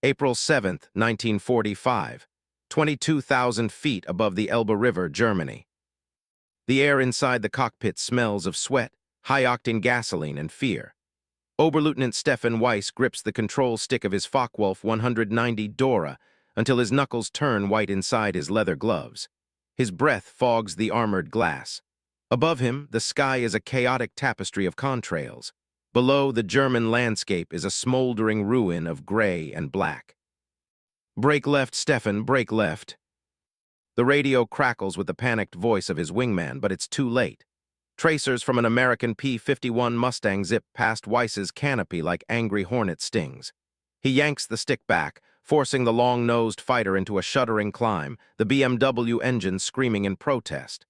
April 7, 1945, 22,000 feet above the Elbe River, Germany. The air inside the cockpit smells of sweat, high-octane gasoline, and fear. Oberleutnant Stefan Weiss grips the control stick of his Focke-Wulf 190 Dora until his knuckles turn white inside his leather gloves. His breath fogs the armored glass. Above him, the sky is a chaotic tapestry of contrails. Below, the German landscape is a smoldering ruin of gray and black. "Brake left, Stefan, brake left." The radio crackles with the panicked voice of his wingman, but it's too late. Tracers from an American P-51 Mustang zip past Weiss's canopy like angry hornet stings. He yanks the stick back, forcing the long-nosed fighter into a shuddering climb, the BMW engine screaming in protest.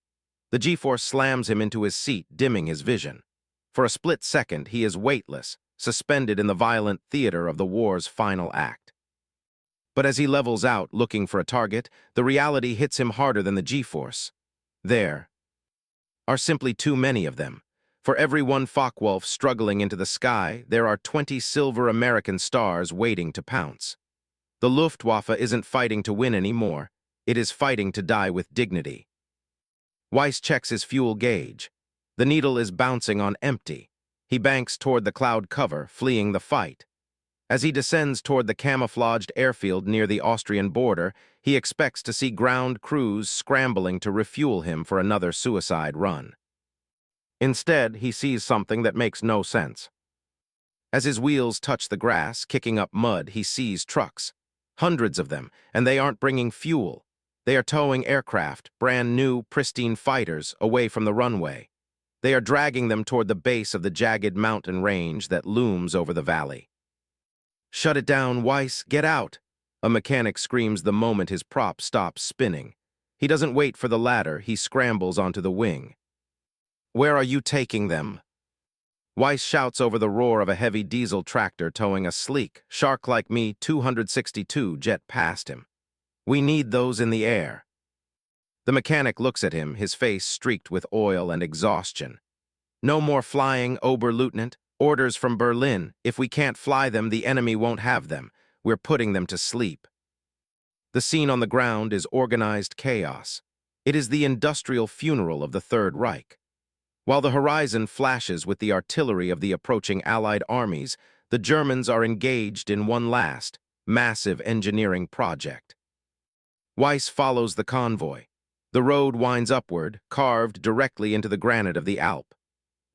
The G-force slams him into his seat, dimming his vision. For a split second, he is weightless, suspended in the violent theater of the war's final act. But as he levels out, looking for a target, the reality hits him harder than the G-force. There are simply too many of them. For every one Focke-Wulf struggling into the sky, there are 20 silver American stars waiting to pounce. The Luftwaffe isn't fighting to win anymore. It is fighting to die with dignity. Weiss checks his fuel gauge. The needle is bouncing on empty. He banks toward the cloud cover, fleeing the fight. As he descends toward the camouflaged airfield near the Austrian border, he expects to see ground crews scrambling to refuel him for another suicide run. Instead, he sees something that makes no sense. As his wheels touch the grass, kicking up mud, he sees trucks. Hundreds of them, and they aren't bringing fuel. They are towing aircraft, brand new, pristine fighters, away from the runway. They are dragging them toward the base of the jagged mountain range that looms over the valley. "Shut it down, Weiss, get out!" A mechanic screams the moment his prop stops spinning. He doesn't wait for the ladder, he scrambles onto the wing. "Where are you taking them?" Weiss shouts over the roar of a heavy diesel tractor towing a sleek, shark-like Me 262 jet past him. "We need those in the air." The mechanic looks at him, his face streaked with oil and exhaustion. "No more flying, Oberleutnant. Orders from Berlin. If we can't fly them, the enemy won't have them. We're putting them to sleep." The scene on the ground is organized chaos. It is the industrial funeral of the Third Reich. While the horizon flashes with the artillery of the approaching Allied armies, the Germans are engaged in one last, massive engineering project. Weiss follows the convoy. The road winds upward, carved directly into the granite of the Alp.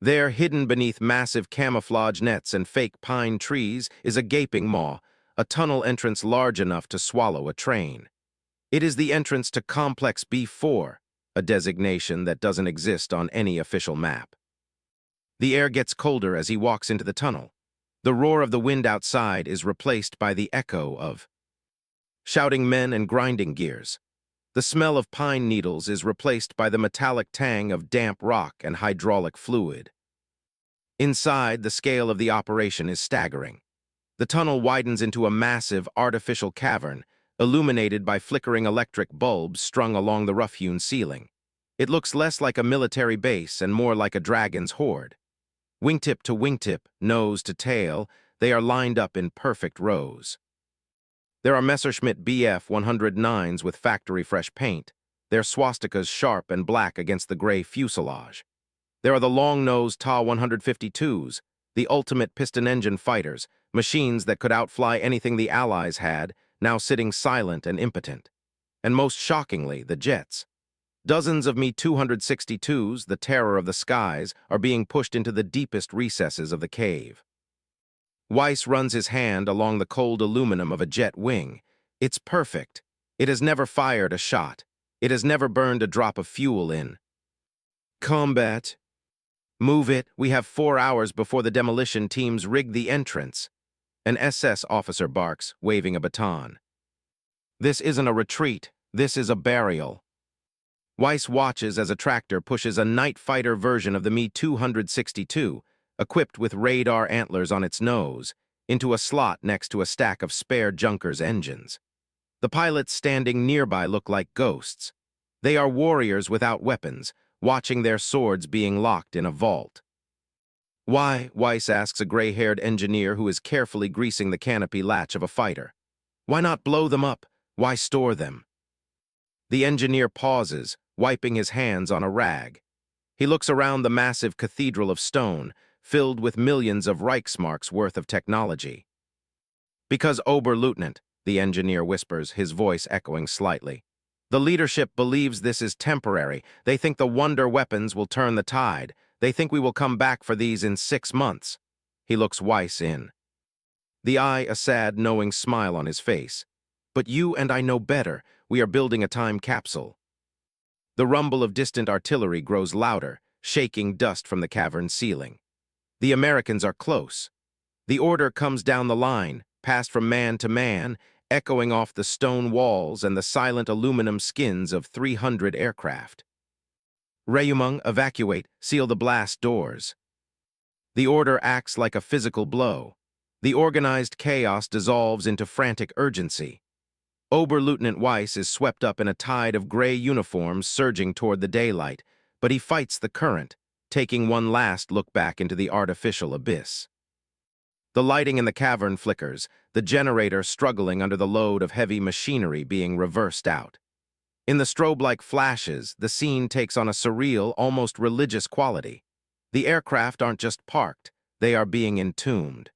There, hidden beneath massive camouflage nets and fake pine trees, is a gaping maw, a tunnel entrance large enough to swallow a train. It is the entrance to Complex B4, a designation that doesn't exist on any official map. The air gets colder as he walks into the tunnel. The roar of the wind outside is replaced by the echo of shouting men and grinding gears. The smell of pine needles is replaced by the metallic tang of damp rock and hydraulic fluid. Inside, the scale of the operation is staggering. The tunnel widens into a massive artificial cavern, illuminated by flickering electric bulbs strung along the rough-hewn ceiling. It looks less like a military base and more like a dragon's hoard. Wingtip to wingtip, nose to tail, they are lined up in perfect rows. There are Messerschmitt Bf 109s with factory-fresh paint, their swastikas sharp and black against the gray fuselage. There are the long-nosed Ta 152s, the ultimate piston-engine fighters, machines that could outfly anything the Allies had, now sitting silent and impotent. And most shockingly, the jets. Dozens of Me 262s, the terror of the skies, are being pushed into the deepest recesses of the cave. Weiss runs his hand along the cold aluminum of a jet wing. It's perfect. It has never fired a shot. It has never burned a drop of fuel in. "Combat. Move it. We have 4 hours before the demolition teams rig the entrance." An SS officer barks, waving a baton. "This isn't a retreat. This is a burial." Weiss watches as a tractor pushes a night fighter version of the Me 262, equipped with radar antlers on its nose, into a slot next to a stack of spare Junkers engines. The pilots standing nearby look like ghosts. They are warriors without weapons, watching their swords being locked in a vault. "Why?" Weiss asks a gray-haired engineer who is carefully greasing the canopy latch of a fighter. Why not blow them up? Why store them? The engineer pauses, wiping his hands on a rag. He looks around the massive cathedral of stone, filled with millions of Reichsmarks worth of technology. Because Oberleutnant, the engineer whispers, his voice echoing slightly. The leadership believes this is temporary. They think the wonder weapons will turn the tide. They think we will come back for these in 6 months. He looks Weiss in. The eye a sad, knowing smile on his face. But you and I know better. We are building a time capsule. The rumble of distant artillery grows louder, shaking dust from the cavern ceiling. The Americans are close. The order comes down the line, passed from man to man, echoing off the stone walls and the silent aluminum skins of 300 aircraft. Rehumung, evacuate, seal the blast doors. The order acts like a physical blow. The organized chaos dissolves into frantic urgency. Oberleutnant Weiss is swept up in a tide of gray uniforms surging toward the daylight, but he fights the current, taking one last look back into the artificial abyss. The lighting in the cavern flickers, the generator struggling under the load of heavy machinery being reversed out. In the strobe-like flashes, the scene takes on a surreal, almost religious quality. The aircraft aren't just parked, they are being entombed.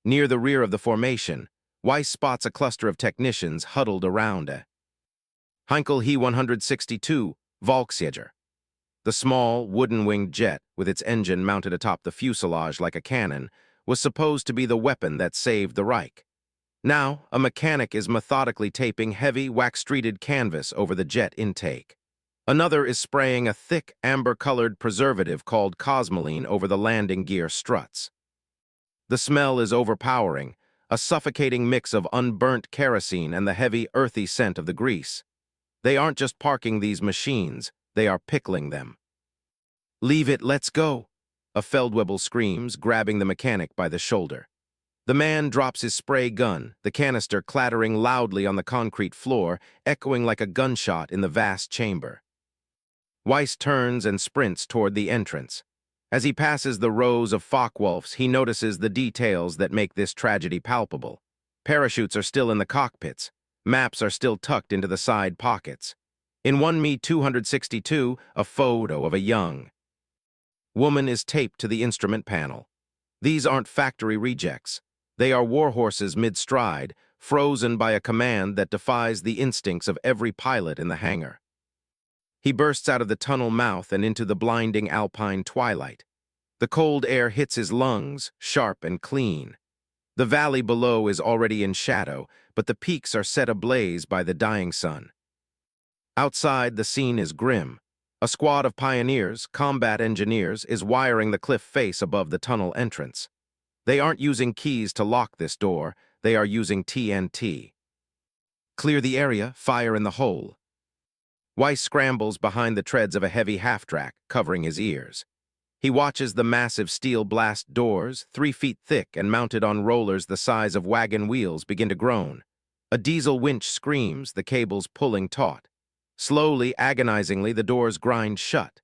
Near the rear of the formation, Weiss spots a cluster of technicians huddled around a Heinkel He-162 Volksjäger. The small, wooden-winged jet, with its engine mounted atop the fuselage like a cannon, was supposed to be the weapon that saved the Reich. Now, a mechanic is methodically taping heavy, wax-treated canvas over the jet intake. Another is spraying a thick, amber-colored preservative called cosmoline over the landing gear struts. The smell is overpowering, a suffocating mix of unburnt kerosene and the heavy, earthy scent of the grease. They aren't just parking these machines, they are pickling them. "Leave it, let's go," a Feldwebel screams, grabbing the mechanic by the shoulder. The man drops his spray gun, the canister clattering loudly on the concrete floor, echoing like a gunshot in the vast chamber. Weiss turns and sprints toward the entrance. As he passes the rows of Focke-Wulfs, he notices the details that make this tragedy palpable. Parachutes are still in the cockpits. Maps are still tucked into the side pockets. In one Me-262, a photo of a young woman is taped to the instrument panel. These aren't factory rejects. They are warhorses mid-stride, frozen by a command that defies the instincts of every pilot in the hangar. He bursts out of the tunnel mouth and into the blinding alpine twilight. The cold air hits his lungs, sharp and clean. The valley below is already in shadow, but the peaks are set ablaze by the dying sun. Outside, the scene is grim. A squad of pioneers, combat engineers, is wiring the cliff face above the tunnel entrance. They aren't using keys to lock this door, they are using TNT. Clear the area, fire in the hole. Weiss scrambles behind the treads of a heavy half-track, covering his ears. He watches the massive steel blast doors, 3 feet thick and mounted on rollers the size of wagon wheels, begin to groan. A diesel winch screams, the cables pulling taut. Slowly, agonizingly, the doors grind shut.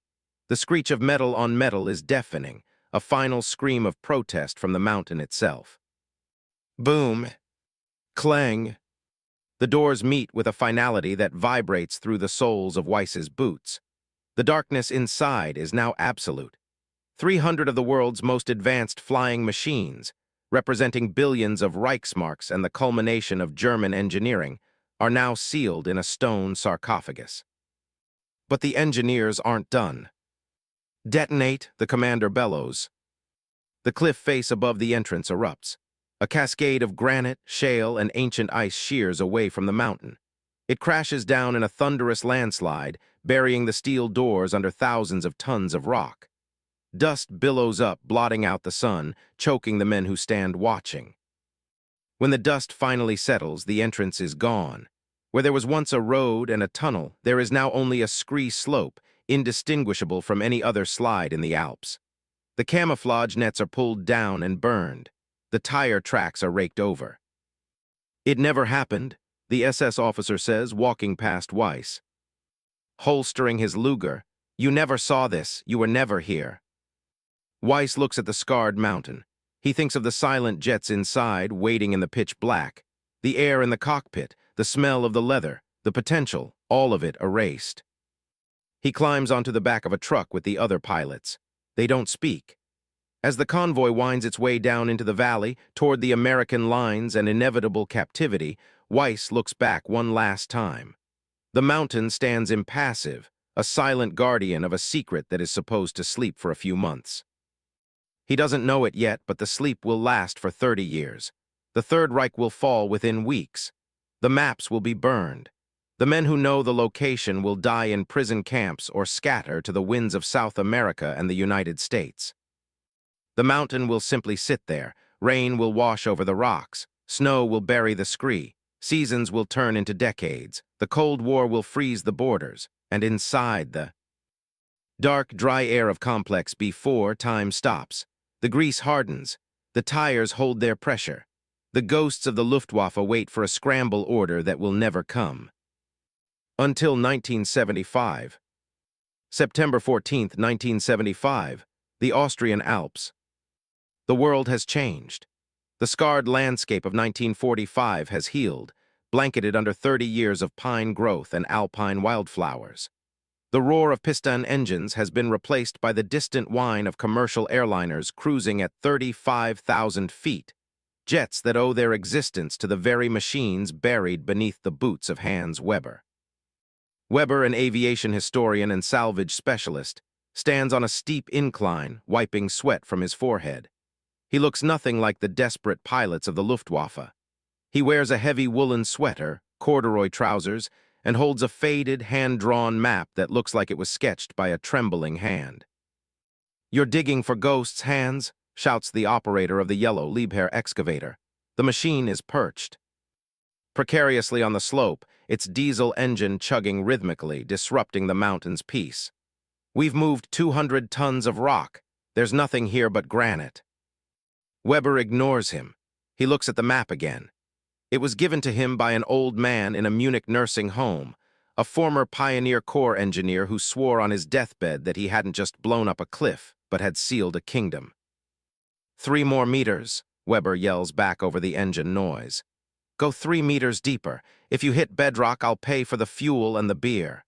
The screech of metal on metal is deafening, a final scream of protest from the mountain itself. Boom. Clang. The doors meet with a finality that vibrates through the soles of Weiss's boots. The darkness inside is now absolute. 300 of the world's most advanced flying machines, representing billions of Reichsmarks and the culmination of German engineering, are now sealed in a stone sarcophagus. But the engineers aren't done. "Detonate," the commander bellows. The cliff face above the entrance erupts. A cascade of granite, shale, and ancient ice shears away from the mountain. It crashes down in a thunderous landslide, burying the steel doors under thousands of tons of rock. Dust billows up, blotting out the sun, choking the men who stand watching. When the dust finally settles, the entrance is gone. Where there was once a road and a tunnel, there is now only a scree slope, indistinguishable from any other slide in the Alps. The camouflage nets are pulled down and burned. The tire tracks are raked over. "It never happened," the SS officer says, walking past Weiss. Holstering his Luger, "You never saw this, you were never here." Weiss looks at the scarred mountain. He thinks of the silent jets inside, waiting in the pitch black. The air in the cockpit, the smell of the leather, the potential, all of it erased. He climbs onto the back of a truck with the other pilots. They don't speak. As the convoy winds its way down into the valley, toward the American lines and inevitable captivity, Weiss looks back one last time. The mountain stands impassive, a silent guardian of a secret that is supposed to sleep for a few months. He doesn't know it yet, but the sleep will last for 30 years. The Third Reich will fall within weeks. The maps will be burned. The men who know the location will die in prison camps or scatter to the winds of South America and the United States. The mountain will simply sit there. Rain will wash over the rocks. Snow will bury the scree. Seasons will turn into decades. The Cold War will freeze the borders. And inside the dark, dry air of Complex B4, time stops. The grease hardens. The tires hold their pressure. The ghosts of the Luftwaffe wait for a scramble order that will never come. Until 1975. September 14, 1975, the Austrian Alps. The world has changed. The scarred landscape of 1945 has healed, blanketed under 30 years of pine growth and alpine wildflowers. The roar of piston engines has been replaced by the distant whine of commercial airliners cruising at 35,000 feet, jets that owe their existence to the very machines buried beneath the boots of Hans Weber. Weber, an aviation historian and salvage specialist, stands on a steep incline, wiping sweat from his forehead. He looks nothing like the desperate pilots of the Luftwaffe. He wears a heavy woolen sweater, corduroy trousers, and holds a faded, hand-drawn map that looks like it was sketched by a trembling hand. "You're digging for ghosts, Hans?" shouts the operator of the yellow Liebherr excavator. The machine is perched precariously on the slope, its diesel engine chugging rhythmically, disrupting the mountain's peace. "We've moved 200 tons of rock. There's nothing here but granite." Weber ignores him. He looks at the map again. It was given to him by an old man in a Munich nursing home, a former Pioneer Corps engineer who swore on his deathbed that he hadn't just blown up a cliff, but had sealed a kingdom. "3 more meters," Weber yells back over the engine noise. "Go 3 meters deeper. If you hit bedrock, I'll pay for the fuel and the beer."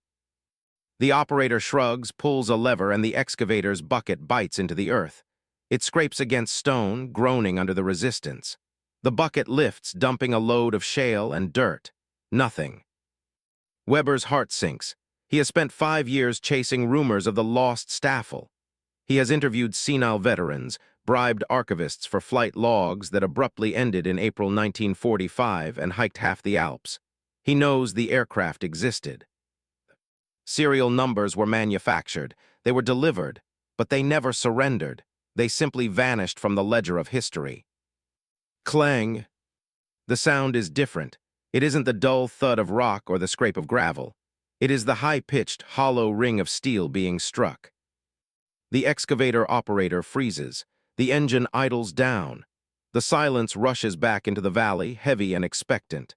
The operator shrugs, pulls a lever, and the excavator's bucket bites into the earth. It scrapes against stone, groaning under the resistance. The bucket lifts, dumping a load of shale and dirt. Nothing. Weber's heart sinks. He has spent 5 years chasing rumors of the lost Staffel. He has interviewed senile veterans, bribed archivists for flight logs that abruptly ended in April 1945 and hiked half the Alps. He knows the aircraft existed. Serial numbers were manufactured. They were delivered, but they never surrendered. They simply vanished from the ledger of history. Clang. The sound is different. It isn't the dull thud of rock or the scrape of gravel. It is the high-pitched, hollow ring of steel being struck. The excavator operator freezes. The engine idles down. The silence rushes back into the valley, heavy and expectant.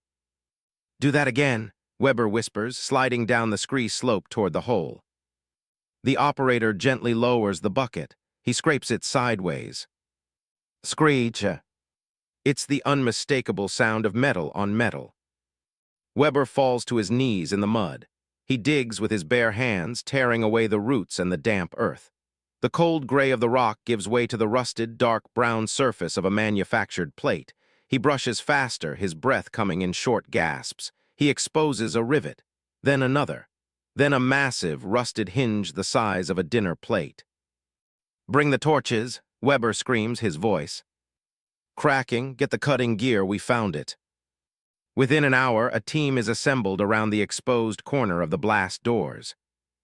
"Do that again," Weber whispers, sliding down the scree slope toward the hole. The operator gently lowers the bucket. He scrapes it sideways. Screech. It's the unmistakable sound of metal on metal. Weber falls to his knees in the mud. He digs with his bare hands, tearing away the roots and the damp earth. The cold gray of the rock gives way to the rusted, dark brown surface of a manufactured plate. He brushes faster, his breath coming in short gasps. He exposes a rivet, then another, then a massive, rusted hinge the size of a dinner plate. "Bring the torches," Weber screams, his voice cracking. "Get the cutting gear, we found it." Within an hour, a team is assembled around the exposed corner of the blast doors.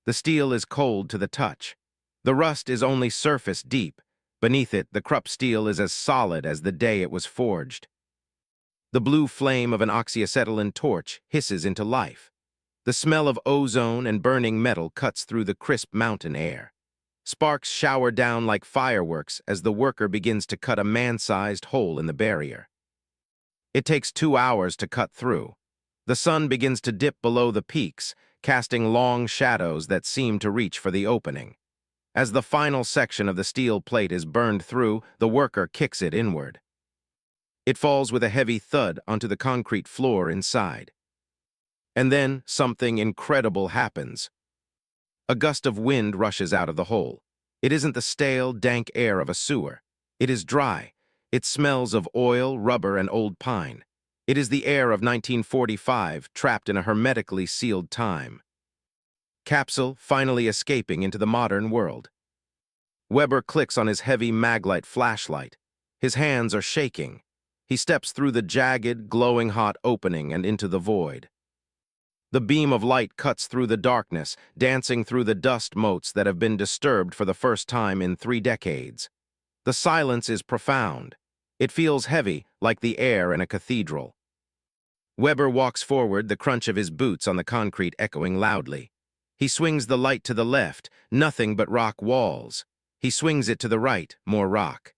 The steel is cold to the touch. The rust is only surface deep. Beneath it, the Krupp steel is as solid as the day it was forged. The blue flame of an oxyacetylene torch hisses into life. The smell of ozone and burning metal cuts through the crisp mountain air. Sparks shower down like fireworks as the worker begins to cut a man-sized hole in the barrier. It takes 2 hours to cut through. The sun begins to dip below the peaks, casting long shadows that seem to reach for the opening. As the final section of the steel plate is burned through, the worker kicks it inward. It falls with a heavy thud onto the concrete floor inside. And then something incredible happens. A gust of wind rushes out of the hole. It isn't the stale, dank air of a sewer. It is dry. It smells of oil, rubber, and old pine. It is the air of 1945, trapped in a hermetically sealed time. Capsule finally escaping into the modern world. Weber clicks on his heavy Maglite flashlight. His hands are shaking. He steps through the jagged, glowing hot opening and into the void. The beam of light cuts through the darkness, dancing through the dust motes that have been disturbed for the first time in 3 decades. The silence is profound. It feels heavy, like the air in a cathedral. Weber walks forward, the crunch of his boots on the concrete echoing loudly. He swings the light to the left, nothing but rock walls. He swings it to the right, more rock.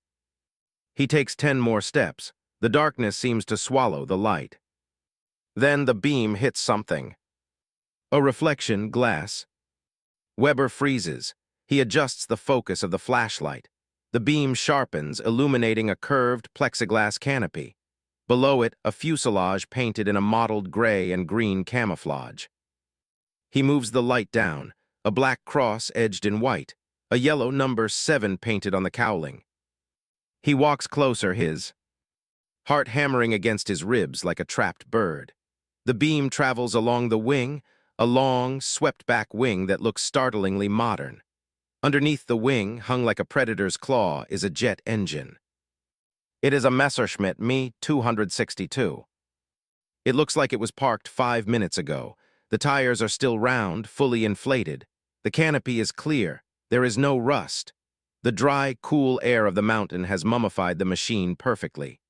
He takes 10 more steps. The darkness seems to swallow the light. Then the beam hits something. A reflection, glass. Weber freezes. He adjusts the focus of the flashlight. The beam sharpens, illuminating a curved plexiglass canopy. Below it, a fuselage painted in a mottled gray and green camouflage. He moves the light down, a black cross edged in white, a yellow number 7 painted on the cowling. He walks closer, his heart hammering against his ribs like a trapped bird. The beam travels along the wing, a long, swept-back wing that looks startlingly modern. Underneath the wing, hung like a predator's claw, is a jet engine. It is a Messerschmitt Me 262. It looks like it was parked 5 minutes ago. The tires are still round, fully inflated. The canopy is clear. There is no rust. The dry, cool air of the mountain has mummified the machine perfectly.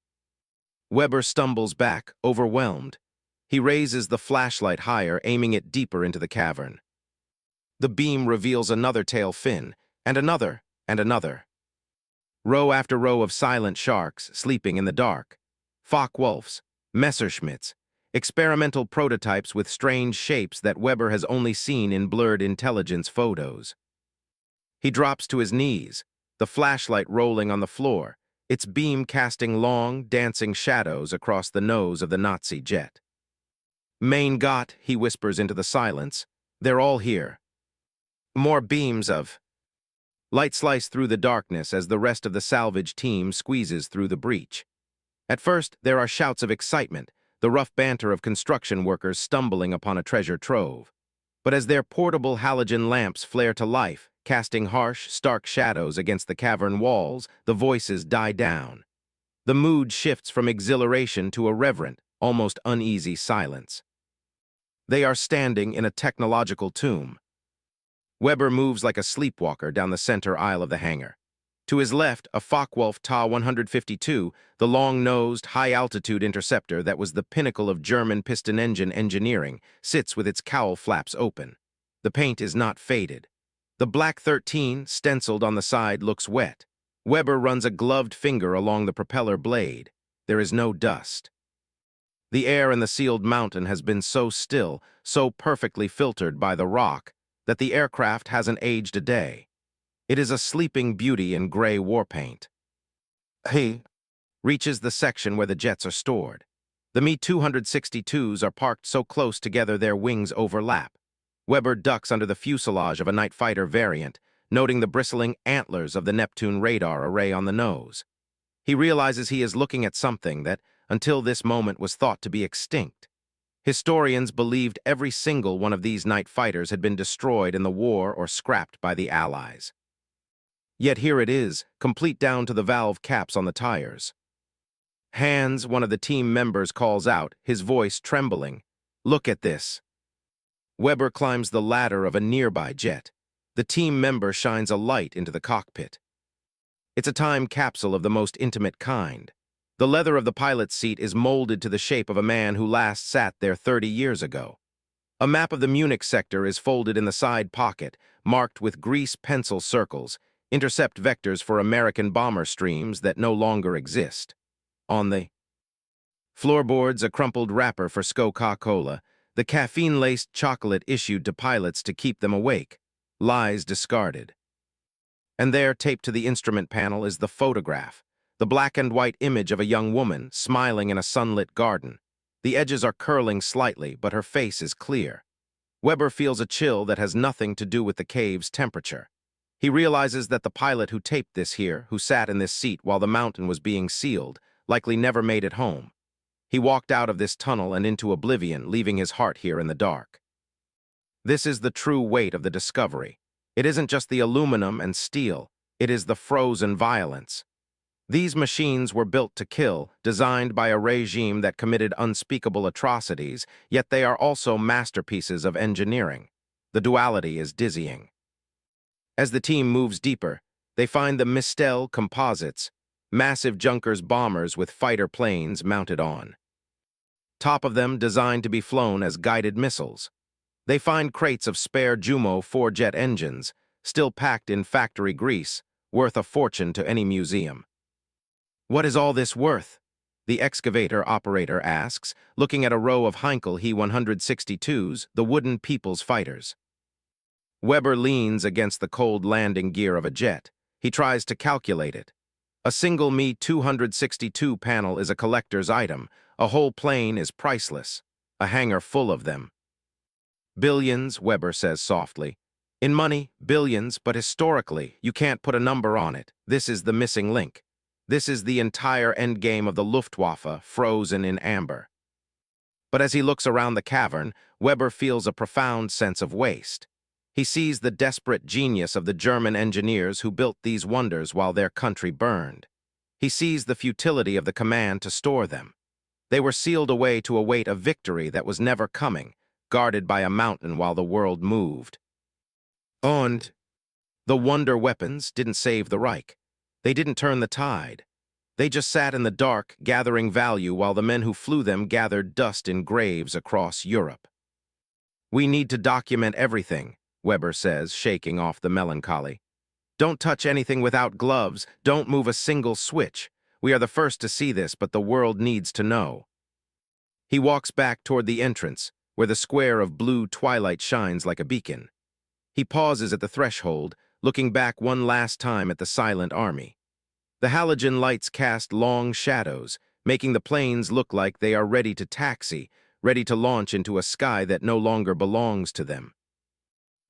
Weber stumbles back, overwhelmed. He raises the flashlight higher, aiming it deeper into the cavern. The beam reveals another tail fin, and another, and another. Row after row of silent sharks sleeping in the dark. Focke-Wulfs, Messerschmitts, experimental prototypes with strange shapes that Weber has only seen in blurred intelligence photos. He drops to his knees, the flashlight rolling on the floor, its beam casting long, dancing shadows across the nose of the Nazi jet. Mein Gott, he whispers into the silence. They're all here. More beams of light slice through the darkness as the rest of the salvage team squeezes through the breach. At first, there are shouts of excitement, the rough banter of construction workers stumbling upon a treasure trove. But as their portable halogen lamps flare to life, casting harsh, stark shadows against the cavern walls, the voices die down. The mood shifts from exhilaration to a reverent, almost uneasy silence. They are standing in a technological tomb. Weber moves like a sleepwalker down the center aisle of the hangar. To his left, a Focke-Wulf Ta-152, the long-nosed, high-altitude interceptor that was the pinnacle of German piston engine engineering, sits with its cowl flaps open. The paint is not faded. The black 13, stenciled on the side, looks wet. Weber runs a gloved finger along the propeller blade. There is no dust. The air in the sealed mountain has been so still, so perfectly filtered by the rock, that the aircraft hasn't aged a day. It is a sleeping beauty in gray war paint. He reaches the section where the jets are stored. The Me-262s are parked so close together their wings overlap. Weber ducks under the fuselage of a night fighter variant, noting the bristling antlers of the Neptune radar array on the nose. He realizes he is looking at something that, until this moment, was thought to be extinct. Historians believed every single one of these night fighters had been destroyed in the war or scrapped by the Allies. Yet here it is, complete down to the valve caps on the tires. Hans, one of the team members, calls out, his voice trembling. "Look at this." Weber climbs the ladder of a nearby jet. The team member shines a light into the cockpit. It's a time capsule of the most intimate kind. The leather of the pilot's seat is molded to the shape of a man who last sat there 30 years ago. A map of the Munich sector is folded in the side pocket, marked with grease pencil circles, intercept vectors for American bomber streams that no longer exist. On the floorboards, a crumpled wrapper for Coca-Cola, the caffeine-laced chocolate issued to pilots to keep them awake, lies discarded. And there, taped to the instrument panel, is the photograph, the black and white image of a young woman smiling in a sunlit garden. The edges are curling slightly, but her face is clear. Weber feels a chill that has nothing to do with the cave's temperature. He realizes that the pilot who taped this here, who sat in this seat while the mountain was being sealed, likely never made it home. He walked out of this tunnel and into oblivion, leaving his heart here in the dark. This is the true weight of the discovery. It isn't just the aluminum and steel, it is the frozen violence. These machines were built to kill, designed by a regime that committed unspeakable atrocities, yet they are also masterpieces of engineering. The duality is dizzying. As the team moves deeper, they find the Mistel composites, massive Junkers bombers with fighter planes mounted on. Top of them designed to be flown as guided missiles. They find crates of spare Jumo 4-jet engines, still packed in factory grease, worth a fortune to any museum. "What is all this worth?" the excavator operator asks, looking at a row of Heinkel He-162s, the wooden people's fighters. Weber leans against the cold landing gear of a jet. He tries to calculate it. A single Me-262 panel is a collector's item. A whole plane is priceless. A hangar full of them. "Billions," Weber says softly. "In money, billions, but historically, you can't put a number on it. This is the missing link. This is the entire endgame of the Luftwaffe, frozen in amber." But as he looks around the cavern, Weber feels a profound sense of waste. He sees the desperate genius of the German engineers who built these wonders while their country burned. He sees the futility of the command to store them. They were sealed away to await a victory that was never coming, guarded by a mountain while the world moved. And the wonder weapons didn't save the Reich. They didn't turn the tide. They just sat in the dark, gathering value while the men who flew them gathered dust in graves across Europe. "We need to document everything," Weber says, shaking off the melancholy. "Don't touch anything without gloves. Don't move a single switch. We are the first to see this, but the world needs to know." He walks back toward the entrance, where the square of blue twilight shines like a beacon. He pauses at the threshold, looking back one last time at the silent army. The halogen lights cast long shadows, making the planes look like they are ready to taxi, ready to launch into a sky that no longer belongs to them.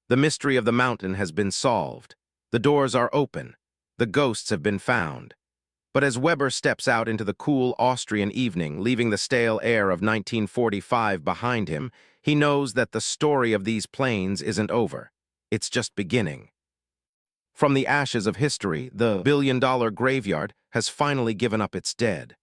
The mystery of the mountain has been solved. The doors are open. The ghosts have been found. But as Weber steps out into the cool Austrian evening, leaving the stale air of 1945 behind him, he knows that the story of these planes isn't over. It's just beginning. From the ashes of history, the billion-dollar graveyard has finally given up its dead.